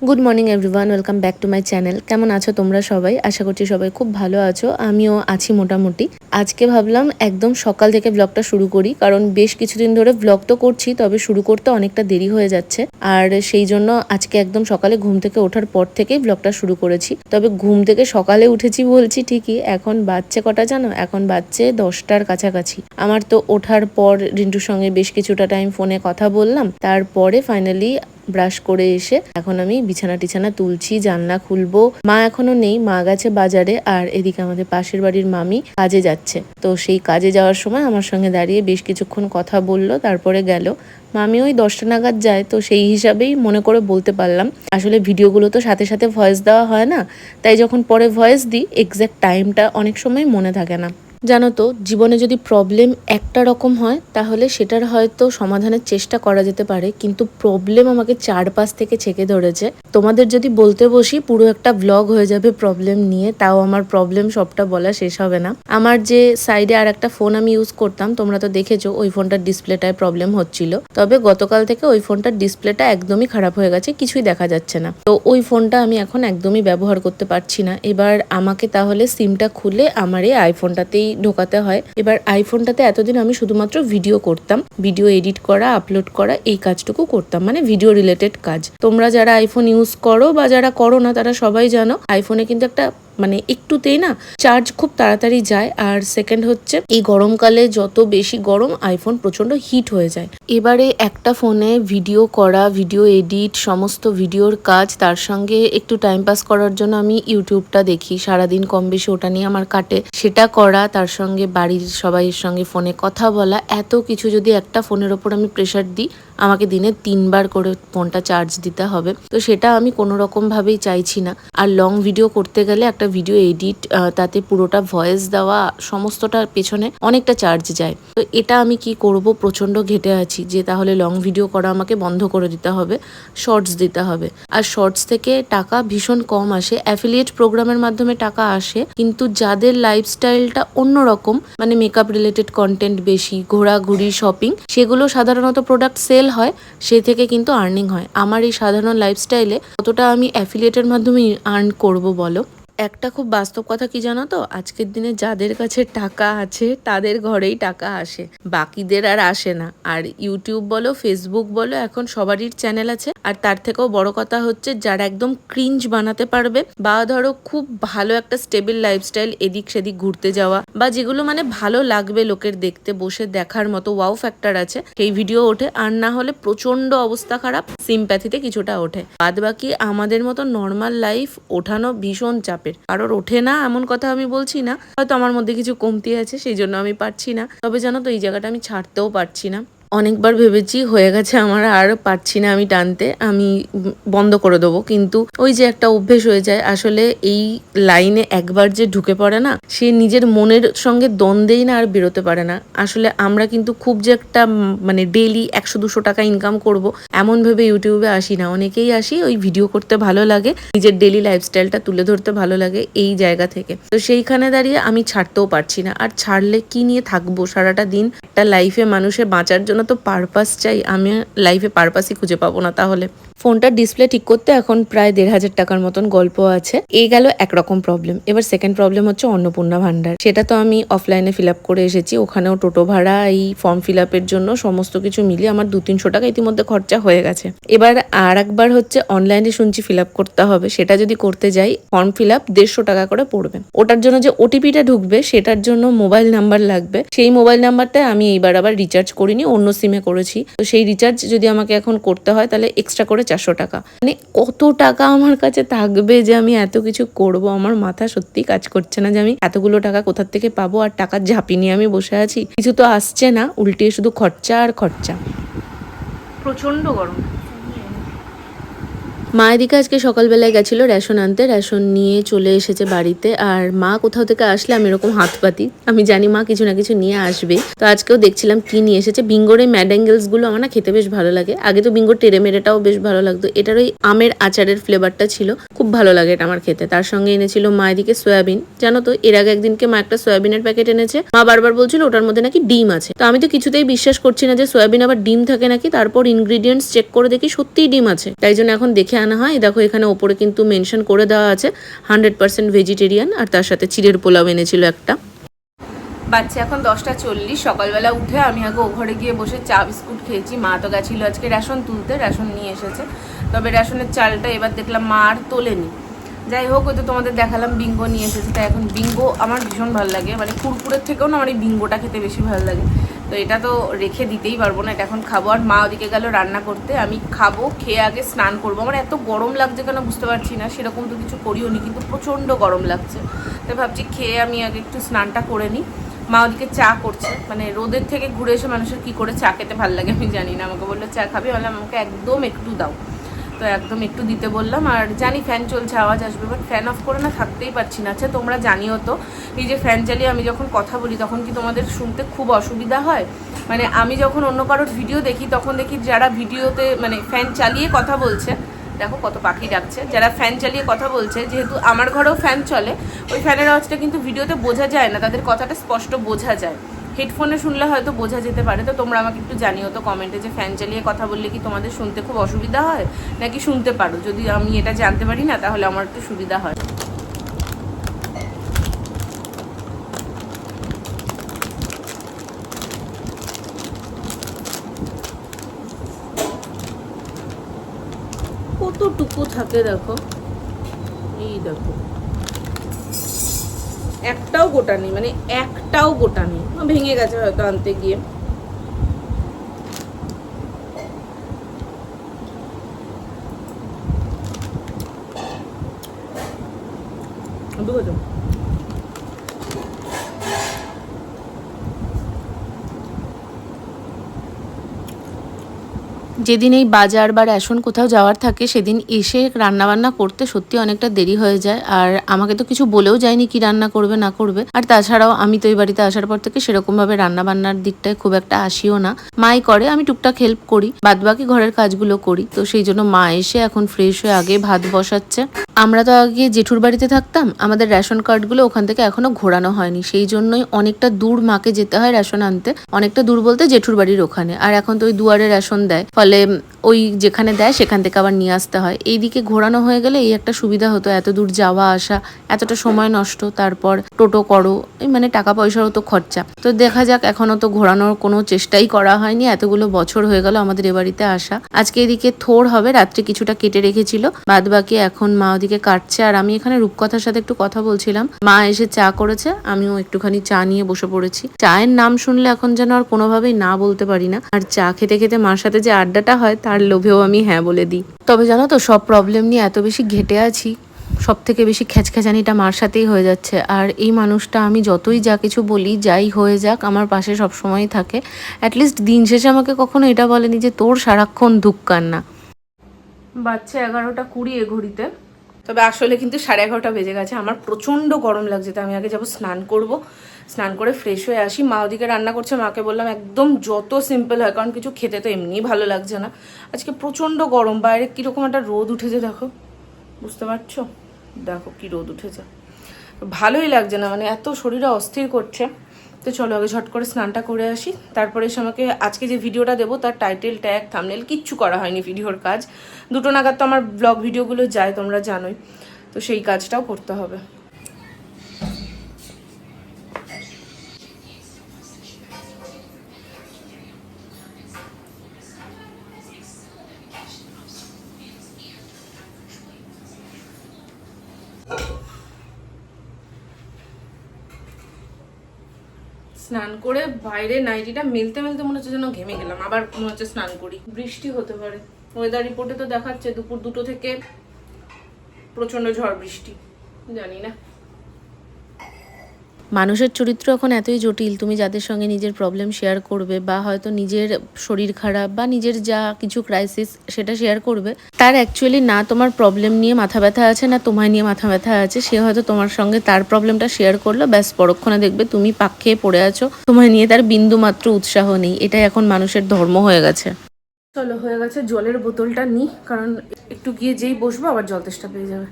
Good morning everyone, welcome back to my channel. কেমন আছো তোমরা সবাই? আশা করছি সবাই খুব ভালো আছো, আমিও আছি মোটামুটি। আজকে ভাবলাম একদম সকাল থেকে ব্লগটা শুরু করি, কারণ বেশ কিছুদিন ধরে ব্লগ তো করছি, তবে শুরু করতে অনেকটা দেরি হয়ে যাচ্ছে। আর সেই জন্য আজকে একদম সকালে ঘুম থেকে ওঠার পর থেকেই ব্লগটা শুরু করেছি। তবে ঘুম থেকে সকালে উঠেছি বলছি ঠিকই, এখন বাজছে কটা জানো? এখন বাজছে 10টার কাছাকাছি। আমার তো ওঠার পর রিন্টুর সঙ্গে বেশ কিছুটা টাইম ফোনে কথা বললাম, তারপরে ফাইনালি ব্রাশ করে এসে এখন আমি বিছানা টিছানা তুলছি, জানলা খুলবো। মা এখনো নেই, মা গেছে বাজারে, আর এদিকে আমাদের পাশের বাড়ির মামি কাজে যাচ্ছে। তো সেই কাজে যাওয়ার সময় আমার সঙ্গে দাঁড়িয়ে বেশ কিছুক্ষণ কথা বললো, তারপরে গেল। মামি ওই 10টা নাগাদ যায়, তো সেই হিসাবেই মনে করে বলতে পারলাম। আসলে ভিডিওগুলো তো সাথে সাথে ভয়েস দেওয়া হয় না, তাই যখন পরে ভয়েস দিই এক্স্যাক্ট টাইমটা অনেক সময় মনে থাকে না। জানো তো, জীবনে যদি প্রবলেম একটা রকম হয় তাহলে সেটার হয়তো সমাধানের চেষ্টা করা যেতে পারে, কিন্তু প্রবলেম আমাকে চারপাশ থেকে ছেকে ধরেছে। তোমাদের যদি বলতে বসি পুরো একটা ব্লগ হয়ে যাবে প্রবলেম নিয়ে, তাও আমার প্রবলেম সবটা বলা শেষ হবে না। আমার যে সাইডে আর একটা ফোন আমি ইউজ করতাম, তোমরা তো দেখেছো ওই ফোনটার ডিসপ্লেটায় প্রবলেম হচ্ছিল। তবে গতকাল থেকে ওই ফোনটার ডিসপ্লেটা একদমই খারাপ হয়ে গেছে, কিছুই দেখা যাচ্ছে না। তো ওই ফোনটা আমি এখন একদমই ব্যবহার করতে পারছি না। এবার আমাকে তাহলে সিমটা খুলে আমার এই আইফোনটাতেই ঢোকাতে হয়। এবার আইফোনটাতে এতদিন আমি শুধুমাত্র ভিডিও করতাম, ভিডিও এডিট করা, আপলোড করা, এই কাজটুকু করতাম, মানে ভিডিও রিলেটেড কাজ। তোমরা যারা আইফোন ইউজ করো বা যারা করো না তারা সবাই জানো আইফোনে কিন্তু একটা মানে একটুতেই না চার্জ খুব তাড়াতাড়ি যায়। আর সেকেন্ড হচ্ছে এই গরমকালে যত বেশি গরম আইফোন প্রচন্ড হিট হয়ে যায়। এবারে একটা ফোনে ভিডিও করা, ভিডিও এডিট, সমস্ত ভিডিওর কাজ, তার সঙ্গে একটু টাইম পাস করার জন্য আমি ইউটিউবটা দেখি, সারাদিন কম বেশি ওটা নিয়ে আমার কাটে। সেটা করা, তার সঙ্গে বাড়ির সবাইয়ের সঙ্গে ফোনে কথা বলা, এত কিছু যদি একটা ফোনের ওপর আমি প্রেশার দিই, আমাকে দিনে 3বার করে ফোনটা চার্জ দিতে হবে। তো সেটা আমি কোনো রকম ভাবেই চাইছি না। আর লং ভিডিও করতে গেলে একটা ভিডিও এডিট, তাতে পুরোটা ভয়েস দেওয়া, সমস্তটার পেছনে অনেকটা চার্জ যায়। তো এটা আমি কি করব, প্রচন্ড ঘেটে আছি যে তাহলে লং ভিডিও করা আমাকে বন্ধ করে দিতে হবে, শর্টস দিতে হবে। আর শর্টস থেকে টাকা ভীষণ কম আসে, অ্যাফিলিয়েট প্রোগ্রামের মাধ্যমে টাকা আসে, কিন্তু যাদের লাইফস্টাইলটা অন্যরকম, মানে মেকআপ রিলেটেড কন্টেন্ট বেশি, ঘোরাঘুরি, শপিং, সেগুলো সাধারণত প্রোডাক্ট সেল হয়, সে থেকে কিন্তু আর্নিং হয়। আমার এই সাধারণ লাইফস্টাইলে কতটা আমি অ্যাফিলিয়েটের মাধ্যমে আর্ন করব বলো? একটা খুব বাস্তব কথা কি জানো তো, আজকের দিনে যাদের কাছে টাকা আছে তাদের ঘরেই টাকা আসে, বাকিদের আর আসে না। আর ইউটিউব বলো, ফেসবুক বলো, এখন সবারই চ্যানেল আছে। আর তার থেকেও বড় কথা হচ্ছে যারা একদম ক্রিঞ্জ বানাতে পারবে, বা ধরো খুব ভালো একটা স্টেবল লাইফস্টাইল, এদিক সেদিক ঘুরতে যাওয়া, বা যেগুলো মানে ভালো লাগবে লোকের দেখতে, বসে দেখার মতো ওয়াও ফ্যাক্টর আছে, সেই ভিডিও ওঠে। আর না হলে প্রচন্ড অবস্থা খারাপ, সিম্প্যাথিতে কিছুটা ওঠে। বাদ বাকি আমাদের মতো নর্মাল লাইফ ওঠানো ভীষণ চাপের। কারোর ওঠে না এমন কথা আমি বলছি না, হয়তো আমার মধ্যে কিছু কমতি আছে সেই জন্য আমি পারছি না। তবে জানো তো এই জায়গাটা আমি ছাড়তেও পারছি না। অনেকবার ভেবেছি হয়ে গেছে আমার, আর পারছি না আমি টানতে, আমি বন্ধ করে দেবো, কিন্তু ওই যে একটা অভ্যেস হয়ে যায়। আসলে এই লাইনে একবার যে ঢুকে পড়ে না, সে নিজের মনের সঙ্গে দ্বন্দ্বেই না আর বেরোতে পারে না। আসলে আমরা কিন্তু খুব যে একটা মানে ডেইলি 100-200 টাকা ইনকাম করব এমন ভেবে ইউটিউবে আসি না। অনেকেই আসি ওই ভিডিও করতে ভালো লাগে, নিজের ডেইলি লাইফস্টাইলটা তুলে ধরতে ভালো লাগে, এই জায়গা থেকে। তো সেইখানে দাঁড়িয়ে আমি ছাড়তেও পারছি না। আর ছাড়লে কি নিয়ে থাকবো সারাটা দিন? একটা লাইফে মানুষের বাঁচার জন্য তো পারপাস চাই, আমি লাইফে পারপাসই খুঁজে পাবো না তাহলে। ফোনটার ডিসপ্লে ঠিক করতে এখন প্রায় 1,500 টাকার মতন গল্প আছে। এই গেল একরকম প্রবলেম। এবার সেকেন্ড প্রবলেম হচ্ছে অন্নপূর্ণা ভান্ডার। সেটা তো আমি অফলাইনে ফিল আপ করে এসেছি, ওখানেও টোটো ভাড়া, এই ফর্ম ফিল আপের জন্য সমস্ত কিছু মিলিয়ে আমার 200-300 টাকা ইতিমধ্যে খরচা হয়ে গেছে। এবার আর একবার হচ্ছে অনলাইনে শুনছি ফিল আপ করতে হবে, সেটা যদি করতে যাই ফর্ম ফিল আপ 150 টাকা করে পড়বে। ওটার জন্য যে ওটিপিটা ঢুকবে সেটার জন্য মোবাইল নাম্বার লাগবে, সেই মোবাইল নাম্বারটা আমি এইবার আবার রিচার্জ করিনি, অন্য সিমে করেছি। তো সেই রিচার্জ যদি আমাকে এখন করতে হয় তাহলে এক্সট্রা করে 400 টাকা। মানে কত টাকা আমার কাছে থাকবে যে আমি এত কিছু করব? আমার মাথা সত্যি কাজ করছে না যে আমি এতগুলো টাকা কোথা থেকে পাবো। আর টাকার ঝাঁপি নিয়ে আমি বসে আছি, কিছু তো আসছে না, উল্টে শুধু খরচা আর খরচা। প্রচন্ড গরম। মা এদিকে আজকে সকালবেলায় গেছিল রেশন আনতে, রেশন নিয়ে চলে এসেছে বাড়িতে। আর মা কোথাও থেকে আসলে আমি এরকম হাত পাতি, আমি জানি মা কিছু না কিছু নিয়ে আসবে। তো আজকেও দেখছিলাম কি নিয়ে এসেছে। বিঙ্গোর এই ম্যাডাঙ্গেলস গুলো আমার না খেতে বেশ ভালো লাগে। আগে তো বিঙ্গোর টেরে মেরেটাও বেশ ভালো লাগতো, এটার ওই আমের আচারের ফ্লেভারটা ছিল, খুব ভালো লাগে এটা আমার খেতে। তার সঙ্গে এনেছিল মা এদিকে সয়াবিন। জানো তো এর আগে একদিনকে মা একটা সয়াবিনের প্যাকেট এনেছে, মা বারবার বলছিল ওটার মধ্যে নাকি ডিম আছে। তো আমি তো কিছুতেই বিশ্বাস করছি না যে সয়াবিন আবার ডিম থাকে নাকি। তারপর ইনগ্রিডিয়েন্টস চেক করে দেখি সত্যিই ডিম আছে, তাই জন্য এখন দেখে আনা হয়। দেখো এখানে ওপরে কিন্তু মেনশন করে দেওয়া আছে 100% ভেজিটেরিয়ান, আর তার সাথে চিড়ের পোলাও এনেছিল একটা। বাচ্চা এখন 10:40, সকালবেলা উঠে আমি আগে ও ঘরে গিয়ে বসে চা বিস্কুট খেয়েছি। মা তো গেছিলো আজকে রেশন তুলতে, রেশন নিয়ে এসেছে, তবে রেশনের চালটা এবার দেখলাম মা আর তোলেনি। যাই হোক, ওই তো তোমাদের দেখালাম বিঙ্গো নিয়ে এসেছে। তাই এখন বিঙ্গো আমার ভীষণ ভালো লাগে, মানে কুরকুরের থেকেও না আমার এই বিঙ্গোটা খেতে বেশি ভালো লাগে। তো এটা তো রেখে দিতেই পারবো না, এটা এখন খাবো। আর মা ওদিকে গেল রান্না করতে, আমি খাবো, খেয়ে আগে স্নান করবো। আমার এত গরম লাগছে কেন বুঝতে পারছি না, সেরকম তো কিছু করিও নি, কিন্তু প্রচণ্ড গরম লাগছে। তাই ভাবছি খেয়ে আমি আগে একটু স্নানটা করে নিই। মা ওদিকে চা করছে, মানে রোদের থেকে ঘুরে এসে মানুষের কী করে চা খেতে ভালো লাগে আমি জানি না। আমাকে বললো চা খাবি, বললাম আমাকে একদম একটু দাও। তো একদম একটু দিতে বললাম। আর জানি ফ্যান চলছে, আওয়াজ আসবে, বাট ফ্যান অফ করে না থাকতেই পারছি না। আচ্ছা তোমরা জানিও তো, এই যে ফ্যান চালিয়ে আমি যখন কথা বলি তখন কি তোমাদের শুনতে খুব অসুবিধা হয়? মানে আমি যখন অন্য কারোর ভিডিও দেখি তখন দেখি যারা ভিডিওতে মানে ফ্যান চালিয়ে কথা বলছে, দেখো কত পাখি ডাকছে, যারা ফ্যান চালিয়ে কথা বলছে, যেহেতু আমার ঘরেও ফ্যান চলে, ওই ফ্যানের আওয়াজটা কিন্তু ভিডিওতে বোঝা যায় না, তাদের কথাটা স্পষ্ট বোঝা যায়। হেডফোনে শুনলে হয়তো বোঝা যেতে পারে। তো তোমরা আমাকে একটু জানিও তো কমেন্টে, যে ফ্যান চালিয়ে কথা বললে কি তোমাদের শুনতে খুব অসুবিধা হয় নাকি শুনতে পারো? যদি আমি এটা জানতে পারি না তাহলে আমার একটু সুবিধা হয়। কতটুকু থাকে দেখো, এই দেখো একটাও গোটা নেই, মানে একটাও গোটা নেই, ভেঙে গেছে হয়তো আনতে গিয়ে। বুঝলো? যেদিন এই বাজার বা রেশন কোথাও যাওয়ার থাকে সেদিন এসে রান্নাবান্না করতে সত্যি অনেকটা দেরি হয়ে যায়। আর আমাকে তো কিছু বলেও যায়নি কি রান্না করবে না করবে। আর তাছাড়াও আমি তো এই বাড়িতে আসার পর থেকে সেরকমভাবে রান্নাবান্নার দিকটায় খুব একটা আসিও না, মাই করে, আমি টুকটাক হেল্প করি, বাদবাকি ঘরের কাজগুলো করি। তো সেই জন্য মা এসে এখন ফ্রেশ হয়ে আগে ভাত বসাচ্ছে। আমরা তো আগে জেঠুর বাড়িতে থাকতাম, আমাদের রেশন কার্ডগুলো ওখান থেকে এখনো ঘোরানো হয়নি, সেই জন্যই অনেকটা দূর মাকে যেতে হয় রেশন আনতে। অনেকটা দূর বলতে জেঠুর বাড়ির ওখানে। আর এখন তো ওই দুয়ারে রেশন দেয়, ফলে ওই যেখানে দেয় সেখান থেকে আবার নিয়ে আসতে হয়। এইদিকে ঘোরানো হয়ে গেলে এই একটা সুবিধা হতো, এত দূর যাওয়া আসা, এতটা সময় নষ্ট, তারপর টোটো করো, এই মানে টাকা পয়সারও তো খরচা। তো দেখা যাক, এখনো তো ঘোরানোর কোনো চেষ্টাই করা হয়নি, এতগুলো বছর হয়ে গেল আমাদের এ বাড়িতে আসা। আজকে এদিকে থোড় হবে, রাত্রে কিছুটা কেটে রেখেছিল, বাদ বাকি এখন মা ওদিকে কাটছে। আর আমি এখানে রূপকথার সাথে একটু কথা বলছিলাম। মা এসে চা করেছে, আমিও একটুখানি চা নিয়ে বসে পড়েছি। চায়ের নাম শুনলে এখন যেন আর কোনোভাবেই না বলতে পারি না। আর চা খেতে খেতে মার সাথে যে আড্ডাটা হয় তার লোভেও আমি হ্যাঁ বলে দিই। তবে জানো তো, সব প্রবলেম নিয়ে এত বেশি ঘেটে আছি, সব থেকে বেশি খ্যাচখ্যাচানিটা মার সাথেই হয়ে যাচ্ছে। আর এই মানুষটা আমি যতই যা কিছু বলি, যাই হয়ে যাক, আমার পাশে সবসময়ই থাকে। অ্যাটলিস্ট দিন শেষে আমাকে কখনো এটা বলেনি যে তোর সারাক্ষণ দুঃখ কান্না। বাচ্চা 11:20 ঘড়িতে, তবে আসলে কিন্তু 11:30 বেজে গেছে। আমার প্রচণ্ড গরম লাগছে, তো আমি আগে যাবো স্নান করব, স্নান করে ফ্রেশ হয়ে আসি। মা ওদিকে রান্না করছে, মাকে বললাম একদম যত সিম্পল হয়, কারণ কিছু খেতে তো এমনিই ভালো লাগছে না। আজকে প্রচণ্ড গরম, বাইরে কীরকম একটা রোদ উঠেছে দেখো, বুঝতে পারছো? দেখো কি রোদ উঠেছে, ভালোই লাগছে না, মানে এত শরীরে অস্থির করছে। তো চলো আগে ঝট করে স্নানটা করে আসি, তারপরে এসে আমাকে আজকে যে ভিডিওটা দেবো তার টাইটেল, ট্যাগ, থাম্বনেল কিচ্ছু করা হয়নি। ভিডিওর কাজ 2টো নাগাদ তো আমার ব্লগ ভিডিওগুলো যায়, তোমরা জানোই, তো সেই কাজটাও করতে হবে। স্নান করে বাইরে নাইটিটা মেলতে মেলতে মনে হচ্ছে যেন ঘেমে গেলাম, আবার মনে হচ্ছে স্নান করি। বৃষ্টি হতে পারে, ওয়েদার রিপোর্টে তো দেখাচ্ছে দুপুর 2টো থেকে প্রচন্ড ঝড় বৃষ্টি, জানি না। মানুষের চরিত্র এখন এতই জটিল, তুমি যাদের সঙ্গে নিজের প্রবলেম শেয়ার করবে, বা হয়তো নিজের শরীর খারাপ বা নিজের যা কিছু ক্রাইসিস সেটা শেয়ার করবে, তার অ্যাকচুয়ালি না তোমার প্রবলেম নিয়ে মাথা ব্যথা আছে না তোমায় নিয়ে মাথা ব্যথা আছে। সে হয়তো তোমার সঙ্গে তার প্রবলেমটা শেয়ার করলো, ব্যাস পরক্ষণে দেখবে তুমি পাক খেয়ে পড়ে আছো, তোমায় নিয়ে তার বিন্দু মাত্র উৎসাহ নেই। এটাই এখন মানুষের ধর্ম হয়ে গেছে। চলো হয়ে গেছে, জলের বোতলটা নিই, কারণ একটু গিয়ে যেই বসবো আবার জল তেষ্টা পেয়ে যাবে।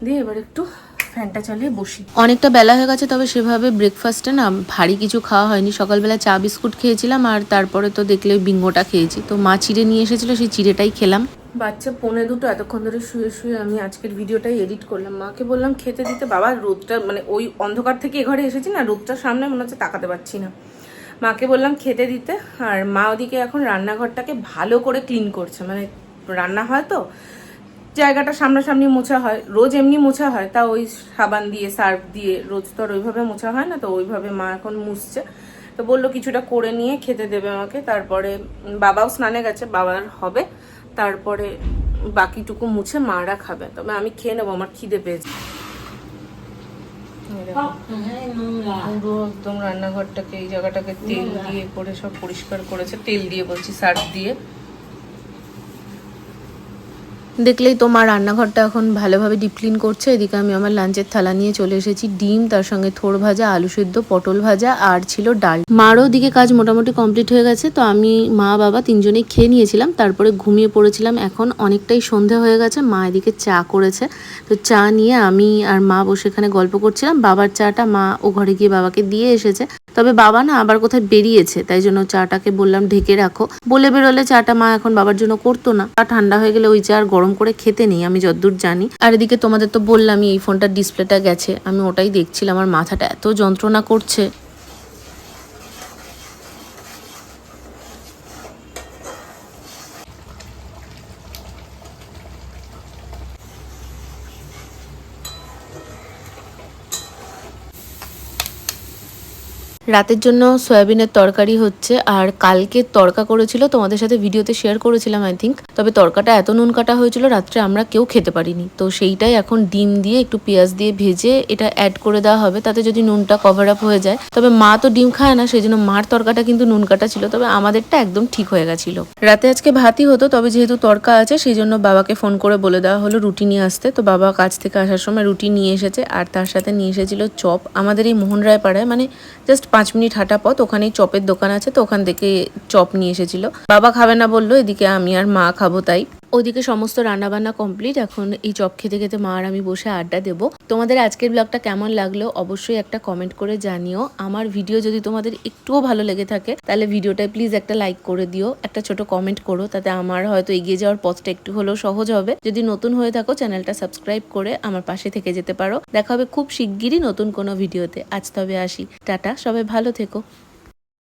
দিয়ে এবার একটু ফ্যানটা চালিয়ে বসি। অনেকটা বেলা হয়ে গেছে, তবে সেভাবে ব্রেকফাস্টে না ভারী কিছু খাওয়া হয়নি। সকালবেলা চা বিস্কুট খেয়েছিলাম, আর তারপরে তো দেখলে বিঙ্গোটা খেয়েছি। তো মা চিড়ে নিয়ে এসেছিলো, সেই চিড়েটাই খেলাম। বাচ্চা 1:45 এতক্ষণ ধরে শুয়ে শুয়ে আমি আজকের ভিডিওটাই এডিট করলাম। মাকে বললাম খেতে দিতে, বাবা রোদটা মানে ওই অন্ধকার থেকে এ ঘরে এসেছি না, রোদটার সামনে মনে হচ্ছে তাকাতে পারছি না। মাকে বললাম খেতে দিতে, আর মা ওদিকে এখন রান্নাঘরটাকে ভালো করে ক্লিন করছে। মানে রান্না হয় তো জায়গাটা সামনাসামনি মোছা হয়, রোজ এমনি মোছা হয়, তা ওই সাবান দিয়ে সার্ফ দিয়ে রোজ তো আর ওইভাবে মোছা হয় না, তো ওইভাবে মা এখন মুছছে। তো বললো কিছুটা করে নিয়ে খেতে দেবে আমাকে, তারপরে বাবাও স্নানে গেছে, বাবার হবে, তারপরে বাকিটুকু মুছে মারা খাবে, তবে আমি খেয়ে নেবো, আমার খিদে পেয়েছে। পুরো একদম রান্নাঘরটাকে এই জায়গাটাকে তেল দিয়ে করে সব পরিষ্কার করেছে, তেল দিয়ে বলছি সার্ফ দিয়ে। দেখলেই তো মা রান্নাঘরটা এখন ভালোভাবে ডিপ ক্লিন করছে। এদিকে আমি আমার লাঞ্চের থালা নিয়ে চলে এসেছি, ডিম, তার সঙ্গে থোড় ভাজা, আলু সিদ্ধ, পটল ভাজা, আর ছিল ডাল। মারও দিকে কাজ মোটামুটি কমপ্লিট হয়ে গেছে, তো আমি মা বাবা তিনজনেই খেয়ে নিয়েছিলাম, তারপরে ঘুমিয়ে পড়েছিলাম। এখন অনেকটাই সন্ধে হয়ে গেছে, মা এদিকে চা করেছে, তো চা নিয়ে আমি আর মা বসে এখানে গল্প করছিলাম। বাবার চাটা মা ও ঘরে গিয়ে বাবাকে দিয়ে এসেছে, তবে বাবা না আবার কোথায় বেরিয়েছে, তাই জন্য চাটাকে বললাম ঢেকে রাখো। বলে বেরোলে চাটা মা এখন বাবার জন্য করতো না, চা ঠান্ডা হয়ে গেলে ওই চা আর গরম করে খেতে নেই, আমি যতদূর জানি। আর এদিকে তোমাদের তো বললামই এই ফোনটার ডিসপ্লেটা গেছে, আমি ওটাই দেখছিলাম, আমার মাথাটা এত যন্ত্রণা করছে। রাতের জন্য সয়াবিনের তরকারি হচ্ছে, আর কালকে তরকা করেছিল, তোমাদের সাথে ভিডিওতে শেয়ার করেছিলাম আই থিঙ্ক, তবে তরকাটা এত নুন কাটা হয়েছিল রাত্রে আমরা কেউ খেতে পারিনি, তো সেইটাই এখন ডিম দিয়ে একটু পেঁয়াজ দিয়ে ভেজে এটা অ্যাড করে দেওয়া হবে, তাতে যদি নুনটা কভার আপ হয়ে যায়। তবে মা তো ডিম খায় না, সেই জন্য মার তরকাটা কিন্তু নুন কাটা ছিল, তবে আমাদেরটা একদম ঠিক হয়ে গেছিল। রাতে আজকে ভাতই হতো, তবে যেহেতু তরকা আছে সেই জন্য বাবাকে ফোন করে বলে দেওয়া হলো রুটি নিয়ে আসতে, তো বাবা কাজ থেকে আসার সময় রুটি নিয়ে এসেছে, আর তার সাথে নিয়ে এসেছিল চপ। আমাদের এই মোহন রায় পাড়ায় মানে জাস্ট 5 মিনিট হাঁটা পথ, ওখানেই চপের দোকান আছে, তো ওখান থেকে চপ নিয়ে এসেছিল। বাবা খাবে না বললো, এদিকে আমি আর মা খাবো, তাই ওইদিকে সমস্ত রান্নাবান্না কমপ্লিট। এখন এই চপ খেতে খেতে মা আর আমি বসে আড্ডা দেবো। তোমাদের আজকের ব্লগটা কেমন লাগলো অবশ্যই একটা কমেন্ট করে জানিও। আমার ভিডিও যদি তোমাদের একটুও ভালো লেগে থাকে তাহলে ভিডিওটায় প্লিজ একটা লাইক করে দিও, একটা ছোট কমেন্ট করো, তাতে আমার হয়তো এগিয়ে যাওয়ার পথটা একটু হলেও সহজ হবে। যদি নতুন হয়ে থাকো চ্যানেলটা সাবস্ক্রাইব করে আমার পাশে থেকে যেতে পারো। দেখা হবে খুব শিগগিরই নতুন কোনো ভিডিওতে। আজ তবে আসি, টাটা, সবাই ভালো থেকো।